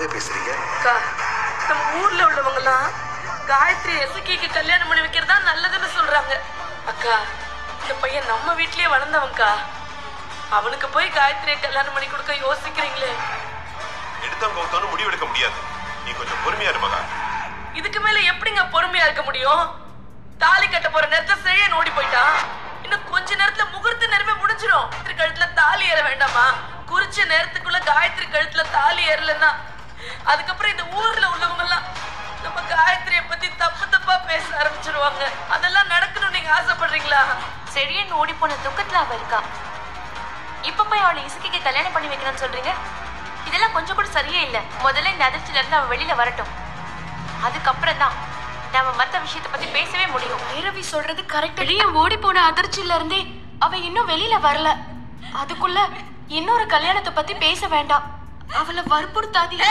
தப்பாவே பேசுறீங்க. அக்கா, நம்ம ஊர்ல உள்ளவங்கலாம் காயத்ரி எசுக்கிக்கு கல்யாணம் பண்ணி வைக்கிறதா நல்லதுன்னு சொல்றாங்க. அக்கா, இந்த பையன் நம்ம வீட்லயே வளர்ந்தவன்க்கா. அவனுக்கு போய் காயத்ரியை கல்யாணம் பண்ணி கொடுக்க யோசிக்கிறீங்களே? எடுத்தவங்க கவுத்தவனு முடிவு எடுக்க முடியாது. நீ கொஞ்சம் பொறுமையா இரு மகா. இதுக்கு மேல எப்படிங்க பொறுமையா இருக்க முடியும்? தாலி கட்ட போற நேரத்துல செய்ய ஓடி போயிட்டான். இன்னும் கொஞ்ச நேரத்துல முகூர்த்த நேரமே முடிஞ்சிடும். கழுத்துல தாலி ஏற வேண்டாமா? குறிச்ச நேரத்துக்குள்ள காயத்ரி கழுத்துல தாலி ஏறலன்னா அதுக்கப்புறம் இந்த ஊர்ல உள்ளவங்க எல்லாம் நம்ம காயத்ரிய பத்தி தப்பு தப்பா பேச ஆரம்பிச்சிருவாங்க. அதெல்லாம் நடக்கணும் நீங்க ஆசைப்படுறீங்களா? செடியன் ஓடி போன துக்கத்துல அவ இருக்கா. இப்ப போய் அவளை இசுக்கிக்கு கல்யாணம் பண்ணி வைக்கணும்னு சொல்றீங்க? இதெல்லாம் கொஞ்சம் கூட சரியே இல்ல. முதல்ல இந்த அதிர்ச்சியில இருந்து அவ வெளியில வரட்டும். அதுக்கப்புறம் தான் நாம மத்த விஷயத்த பத்தி பேசவே முடியும். பைரவி சொல்றது கரெக்ட். செடியன் ஓடி போன அதிர்ச்சியில இருந்தே அவ இன்னும் வெளியில வரல. அதுக்குள்ள இன்னொரு கல்யாணத்தை பத்தி பேச வேண்டாம். அவளை வற்புறுத்தாதீங்க.